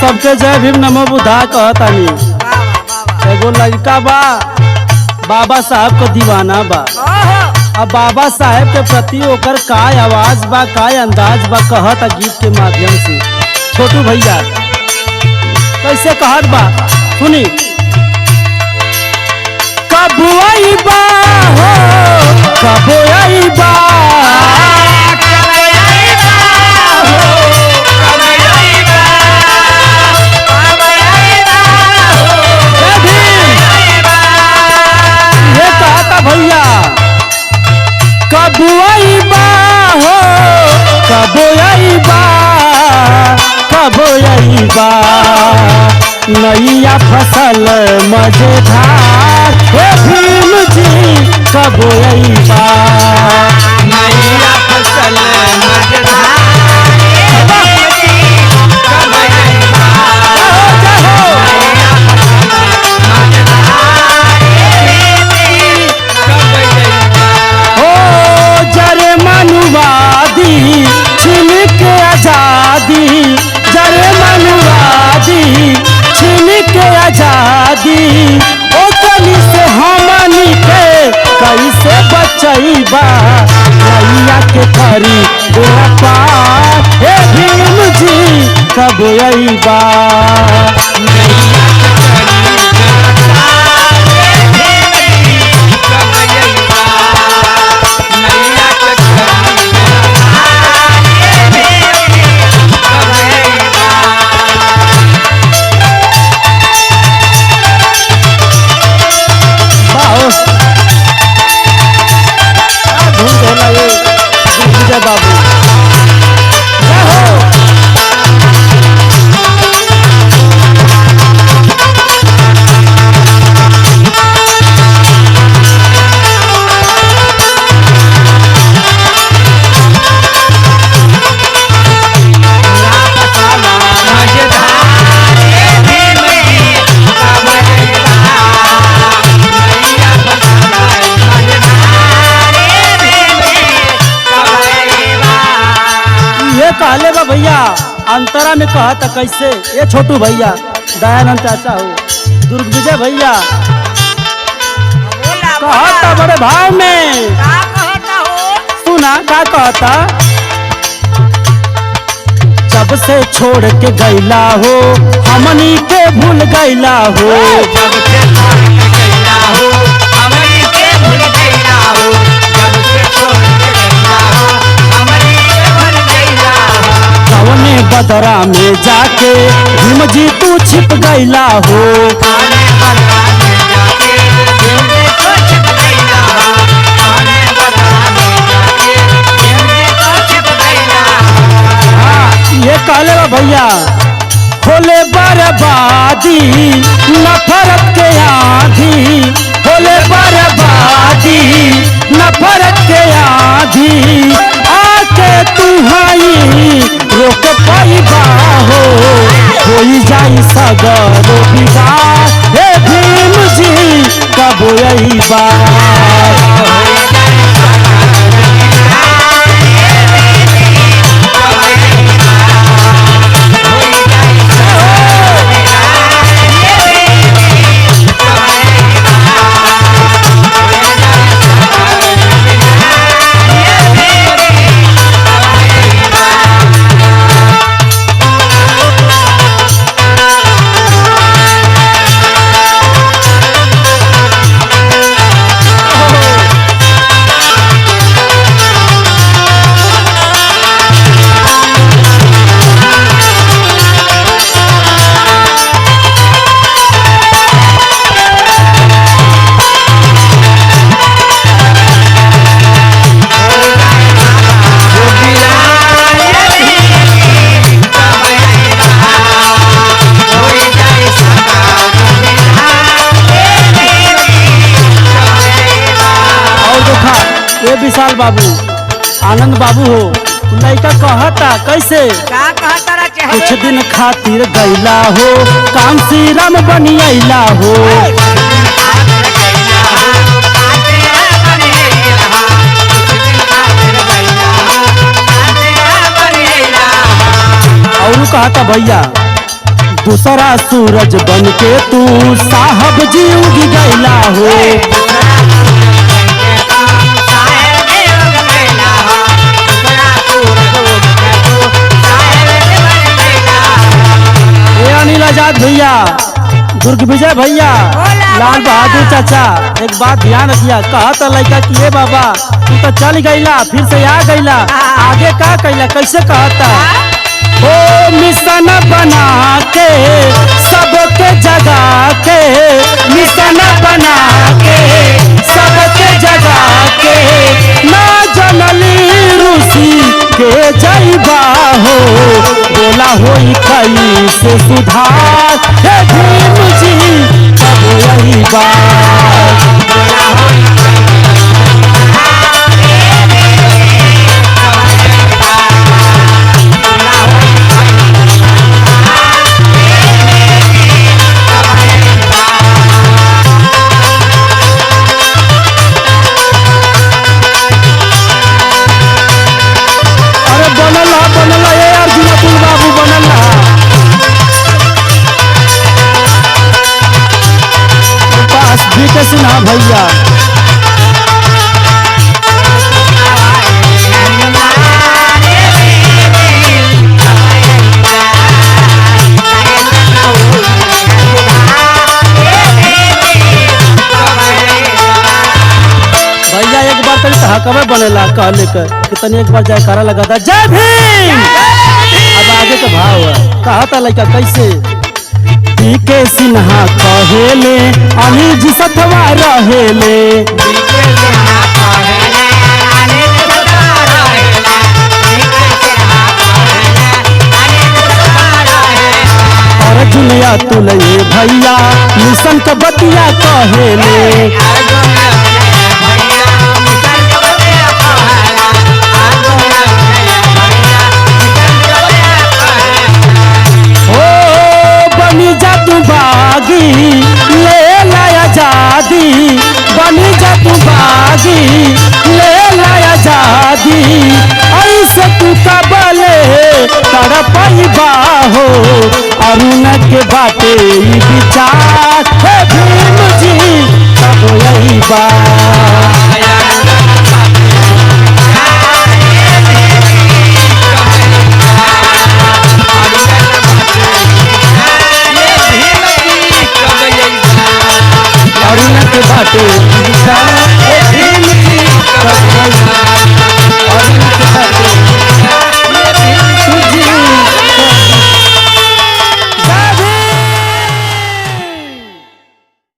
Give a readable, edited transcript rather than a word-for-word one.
सबके जय भीम नमो बुद्धा कहतानी। एगो लड़का बा बाबा साहब को दीवाना बा। अब बाबा साहब के प्रति ओकर काय आवाज बा काय अंदाज बा कहता गीत के माध्यम से। छोटू भैया कैसे कहत बा सुनी। कब आई बा हो कब आई बा भैया कब आई बा हो कब आई बा कब आई बा नैया फसल मजेदार हे भीम जी कब आई बा नैया फसल मजेदार छीन के आजादी जरे मनुवादी छीन के आजादी ओ कली से हमनी के कैसे बचैबा नैया के करी बेड़ा पार हे भीम जी कब अइबा कहले बा भैया अंतरा में कहा था कैसे ये छोटू भैया दयानंद चाचा हो दुर्ग विजय भैया कहा था बड़े भाव में सुना क्या कहता। जब से छोड़ के गैला हो हमनी के भूल गैला हो जब से छोड़ के गैला हो हमनी के भूल गैला हो जब से छोड़ के गैला हो हमनी के भूल गैला हो कवने बदरा में जाके भीम जी तू छिप गैला हो कवने बदरा में जाके भीम जी तू छिप गैला हो कवने बदरा में जाके भीम जी तू छिप गैला हो। हाँ ये कहले बा भैया होले बर्बादी नफरत के आंधी होले बर्बादी नफरत के आंधी आके तू हाई रोक पाइबा हो जाई सगरो बिगाड़ हे भीम जी कब अइबा विशाल बाबू आनंद बाबू हो लड़का कहता कैसे का कहता रा चाहे कुछ दिन खातिर गैला हो काम श्री राम बनी अइला हो और कहता भैया दूसरा सूरज बन के तू साहब जी उग गैला हो। ए अनिल आजाद भैया, दुर्ग विजय भैया, लाल बहादुर चाचा, एक बात ध्यान रखिया। कहा था लड़का कि ए बाबा तू तो चल गईला फिर से आ गईला, आगे का कैला कैसे कहता? ओ मिशन बना के सबके जगा के, मिशन बना के सबके जगा के, ना जनली रूसी के जईबा हो। बोला होई कई से सुधार, हे भीम जी कब यही बात। अरे बनला ये अर्जुन अतुल बाबू बनला। पास बीके सिन्हा भैया, भैया एक बार तनी हकवे बनेला कह लेकर कि तनी एक बार जयकारा लगा था जय भीम। अब आगे के भाव है कहा था लड़का कैसे? बीके सिन्हा कहेले अनिल जी सथवा रहेले, अर्जुन अतुल ये भैया मिशन के बतिया कहेले। बनी जा तू बागी ले लाया आजादी, बनी जा तू बागी ले लाया आजादी, ऐसे तू कबले तड़पइबा हो। अरुण के बाटे विचार, हे भीम जी कब यही बात।